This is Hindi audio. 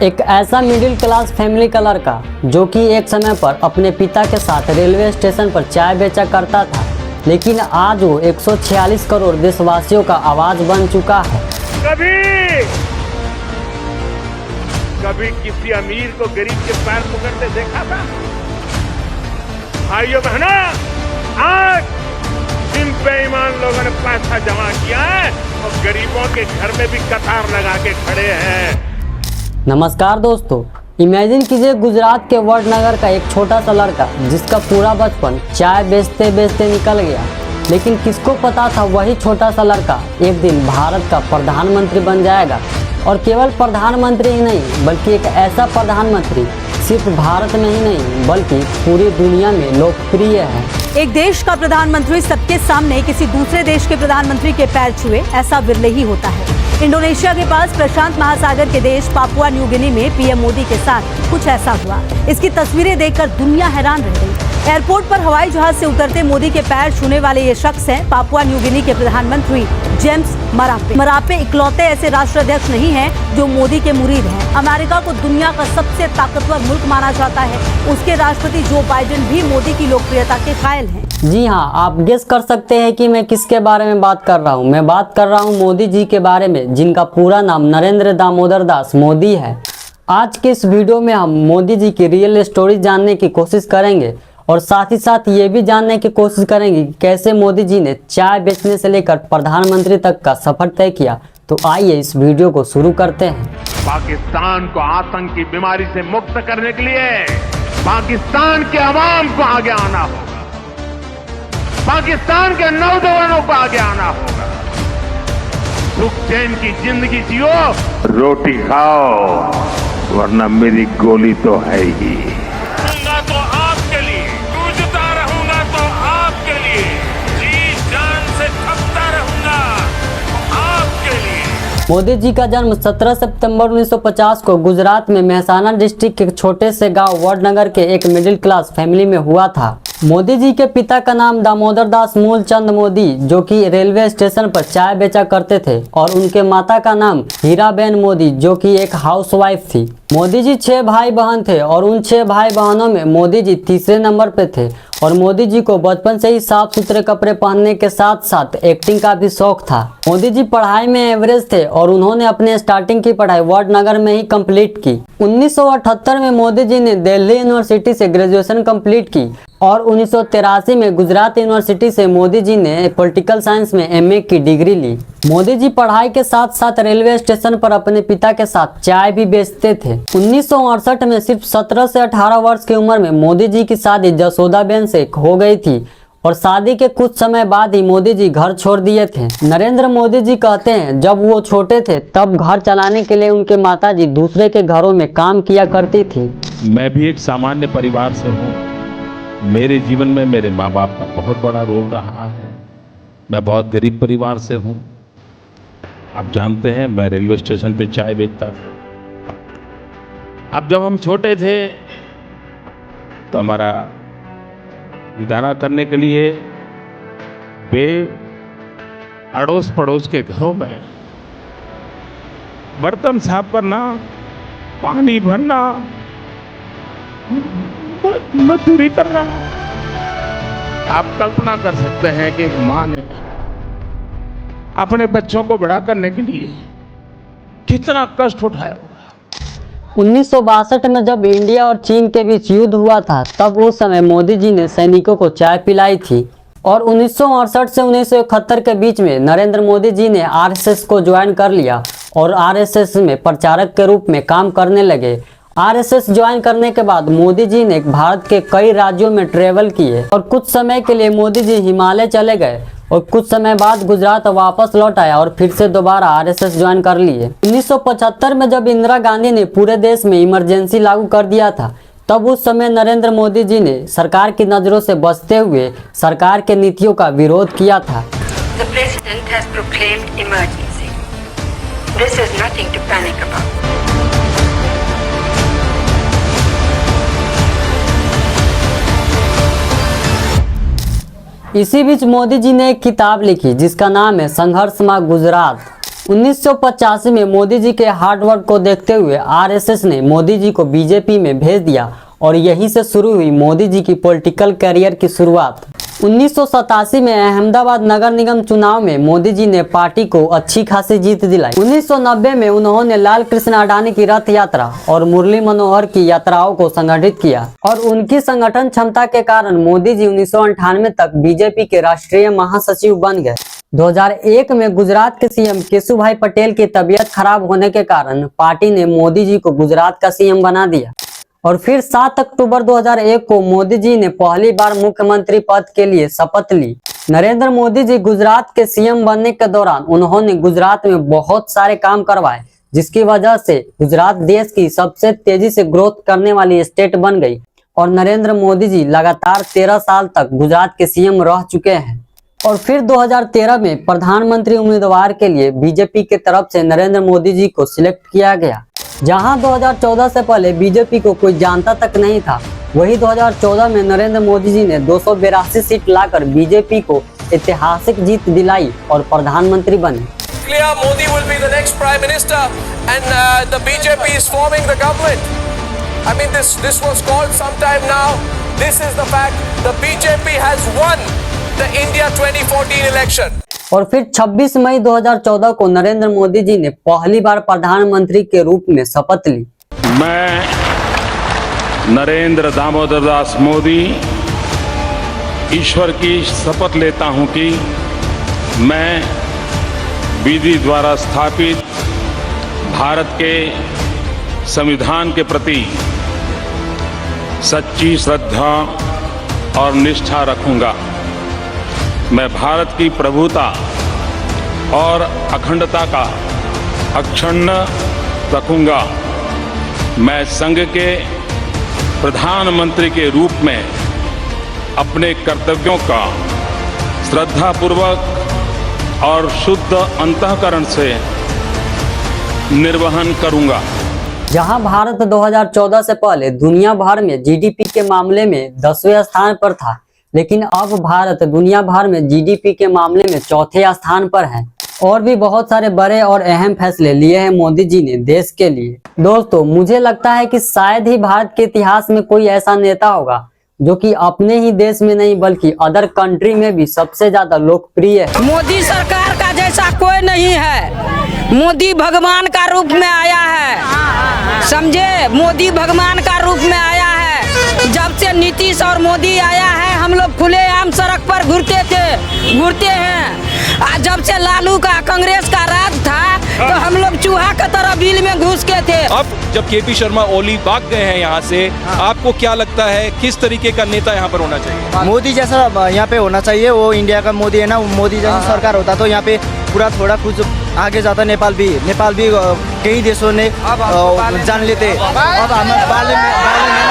एक ऐसा मिडिल क्लास फैमिली का लड़का जो कि एक समय पर अपने पिता के साथ रेलवे स्टेशन पर चाय बेचा करता था, लेकिन आज वो 146 करोड़ देशवासियों का आवाज बन चुका है। कभी किसी अमीर को गरीब के पैर पकड़ते देखा था? भाइयों बहनों, आज जिन बेईमान लोगों ने पैसा जमा किया है और गरीबों के घर में भी कतार लगा के खड़े हैं। नमस्कार दोस्तों, इमेजिन कीजिए गुजरात के वडनगर का एक छोटा सा लड़का जिसका पूरा बचपन चाय बेचते बेचते निकल गया, लेकिन किसको पता था वही छोटा सा लड़का एक दिन भारत का प्रधानमंत्री बन जाएगा। और केवल प्रधानमंत्री ही नहीं, बल्कि एक ऐसा प्रधानमंत्री सिर्फ भारत में ही नहीं बल्कि पूरी दुनिया में लोकप्रिय है। एक देश का प्रधानमंत्री सबके सामने किसी दूसरे देश के प्रधानमंत्री के पैर छुए, ऐसा विरले ही होता है। इंडोनेशिया के पास प्रशांत महासागर के देश पापुआ न्यू गिनी में पीएम मोदी के साथ कुछ ऐसा हुआ। इसकी तस्वीरें देखकर दुनिया हैरान रह गई। एयरपोर्ट पर हवाई जहाज से उतरते मोदी के पैर छूने वाले ये शख्स हैं पापुआ न्यू गिनी के प्रधानमंत्री जेम्स मरापे। मरापे इकलौते ऐसे राष्ट्राध्यक्ष नहीं हैं जो मोदी के मुरीद हैं। अमेरिका को दुनिया का सबसे ताकतवर मुल्क माना जाता है। उसके राष्ट्रपति जो बाइडेन भी मोदी की लोकप्रियता के कायल हैं। जी हाँ, आप गेस कर सकते हैं कि मैं किसके बारे में बात कर रहा हूँ। मैं बात कर रहा हूँ मोदी जी के बारे में, जिनका पूरा नाम नरेंद्र दामोदर दास मोदी है। आज के इस वीडियो में हम मोदी जी की रियल स्टोरी जानने की कोशिश करेंगे और साथ ही साथ ये भी जानने की कोशिश करेंगे कि कैसे मोदी जी ने चाय बेचने से लेकर प्रधानमंत्री तक का सफर तय किया। तो आइए इस वीडियो को शुरू करते हैं। पाकिस्तान को आतंक की बीमारी से मुक्त करने के लिए पाकिस्तान के अवाम को आगे आना होगा, पाकिस्तान के नौजवानों को आगे आना होगा। सुख चैन की जिंदगी जियो, रोटी खाओ, वरना मेरी गोली तो है ही। रहूंगा तो आपके लिए, जूझता रहूंगा तो आपके लिए, जी जान से खपता रहूंगा आपके लिए। मोदी जी का जन्म 17 सितंबर 1950 को गुजरात में मेहसाना डिस्ट्रिक्ट के छोटे से गांव वडनगर के एक मिडिल क्लास फैमिली में हुआ था। मोदी जी के पिता का नाम दामोदर दास मूलचंद मोदी, जो कि रेलवे स्टेशन पर चाय बेचा करते थे, और उनके माता का नाम हीराबेन मोदी, जो कि एक हाउसवाइफ थी। मोदी जी 6 भाई बहन थे और उन 6 भाई बहनों में मोदी जी तीसरे नंबर पे थे। और मोदी जी को बचपन से ही साफ सुथरे कपड़े पहनने के साथ साथ एक्टिंग का भी शौक था। मोदी जी पढ़ाई में एवरेज थे और उन्होंने अपने स्टार्टिंग की पढ़ाई वडनगर में ही कंप्लीट की। 1978 में मोदी जी ने दिल्ली यूनिवर्सिटी से ग्रेजुएशन कंप्लीट की और 1983 में गुजरात यूनिवर्सिटी से मोदी जी ने पॉलिटिकल साइंस में एमए की डिग्री ली। मोदी जी पढ़ाई के साथ साथ रेलवे स्टेशन पर अपने पिता के साथ चाय भी बेचते थे। 1968 में सिर्फ 17 से 18 वर्ष की उम्र में मोदी जी की शादी जसोदाबेन से हो गई थी और शादी के कुछ समय बाद ही मोदी जी घर छोड़ दिए थे। नरेंद्र मोदी जी कहते हैं जब वो छोटे थे तब घर चलाने के लिए उनके माताजी दूसरे के घरों में काम किया करती थी। मैं भी एक सामान्य परिवार से हूँ। मेरे जीवन में मेरे माँ बाप का बहुत बड़ा रोल रहा है। मैं बहुत गरीब परिवार से हूँ। आप जानते हैं मैं रेलवे स्टेशन पे चाय बेचता था। अब जब हम छोटे थे तो हमारा गुजारा करने के लिए वे अड़ोस पड़ोस के घरों में बर्तन साफ करना, पानी भरना, मजदूरी करना। आप कल्पना कर सकते हैं कि एक माँ ने अपने बच्चों को बड़ा करने के लिए कितना कष्ट उठाया होगा। 1962 में जब इंडिया और चीन के बीच युद्ध हुआ था तब उस समय मोदी जी ने सैनिकों को चाय पिलाई थी। और 1968 से 1971 के बीच में नरेंद्र मोदी जी ने आरएसएस को ज्वाइन कर लिया और आरएसएस में प्रचारक के रूप में काम करने लगे। आरएसएस ज्वाइन करने के बाद मोदी जी ने भारत के कई राज्यों में ट्रेवल किए और कुछ समय के लिए मोदी जी हिमालय चले गए और कुछ समय बाद गुजरात वापस लौट आया और फिर से दोबारा आरएसएस ज्वाइन कर लिए। 1975 में जब इंदिरा गांधी ने पूरे देश में इमरजेंसी लागू कर दिया था तब उस समय नरेंद्र मोदी जी ने सरकार की नजरों से बचते हुए सरकार के नीतियों का विरोध किया था। The president has proclaimed emergency. This is nothing to panic about. इसी बीच मोदी जी ने एक किताब लिखी जिसका नाम है संघर्ष में गुजरात। 1985 में मोदी जी के हार्ड वर्क को देखते हुए आरएसएस ने मोदी जी को बीजेपी में भेज दिया और यहीं से शुरू हुई मोदी जी की पॉलिटिकल करियर की शुरुआत। 1987 में अहमदाबाद नगर निगम चुनाव में मोदी जी ने पार्टी को अच्छी खासी जीत दिलाई। 1990 में उन्होंने लाल कृष्ण अडानी की रथ यात्रा और मुरली मनोहर की यात्राओं को संगठित किया और उनकी संगठन क्षमता के कारण मोदी जी 1998 तक बीजेपी के राष्ट्रीय महासचिव बन गए। 2001 में गुजरात के सीएम केशुभाई पटेल की तबीयत खराब होने के कारण पार्टी ने मोदी जी को गुजरात का सीएम बना दिया और फिर 7 अक्टूबर 2001 को मोदी जी ने पहली बार मुख्यमंत्री पद के लिए शपथ ली। नरेंद्र मोदी जी गुजरात के सीएम बनने के दौरान उन्होंने गुजरात में बहुत सारे काम करवाए, जिसकी वजह से गुजरात देश की सबसे तेजी से ग्रोथ करने वाली स्टेट बन गई और नरेंद्र मोदी जी लगातार 13 साल तक गुजरात के सीएम रह चुके हैं। और फिर 2013 में प्रधानमंत्री उम्मीदवार के लिए बीजेपी के तरफ से नरेंद्र मोदी जी को सिलेक्ट किया गया। जहां 2014 से पहले बीजेपी को कोई जानता तक नहीं था, वही 2014 में नरेंद्र मोदी जी ने 282 सीट लाकर बीजेपी को ऐतिहासिक जीत दिलाई और प्रधानमंत्री बने। Clear, Modi will be the next Prime Minister, and the BJP is forming the government. I mean, this was called sometime now. This is the fact. The BJP has won the India 2014 election. और फिर 26 मई 2014 को नरेंद्र मोदी जी ने पहली बार प्रधानमंत्री के रूप में शपथ ली। मैं नरेंद्र दामोदर दास मोदी ईश्वर की शपथ लेता हूं कि मैं विधि द्वारा स्थापित भारत के संविधान के प्रति सच्ची श्रद्धा और निष्ठा रखूंगा। मैं भारत की प्रभुता और अखंडता का अक्षुण्ण रखूंगा। मैं संघ के प्रधानमंत्री के रूप में अपने कर्तव्यों का श्रद्धापूर्वक और शुद्ध अंतःकरण से निर्वहन करूंगा। जहां भारत 2014 से पहले दुनिया भर में जीडीपी के मामले में 10वें स्थान पर था, लेकिन अब भारत दुनिया भर में जीडीपी के मामले में 4थे स्थान पर है। और भी बहुत सारे बड़े और अहम फैसले लिए हैं मोदी जी ने देश के लिए। दोस्तों, मुझे लगता है कि शायद ही भारत के इतिहास में कोई ऐसा नेता होगा जो कि अपने ही देश में नहीं बल्कि अदर कंट्री में भी सबसे ज्यादा लोकप्रिय है। मोदी सरकार का जैसा कोई नहीं है। मोदी भगवान का रूप में आया है, समझे? मोदी भगवान का रूप में आया है। जब से नीतीश और मोदी आया है, हम लोग खुलेआम सड़क पर घूरते हैं। आज जब से लालू का कांग्रेस का राज था, तो हम लोग चूहा की तरह बिल में घुस के थे। अब जब केपी शर्मा ओली भाग गए हैं यहाँ से, आपको क्या लगता है किस तरीके का नेता यहाँ पर होना चाहिए? मोदी जैसा यहाँ पे होना चाहिए। वो इंडिया का मोदी है ना, मोदी जैसा सरकार होता तो यहाँ पे पूरा थोड़ा कुछ आगे जाता। नेपाल भी कई देशों ने जान लेते। अब हम पार्लियामेंट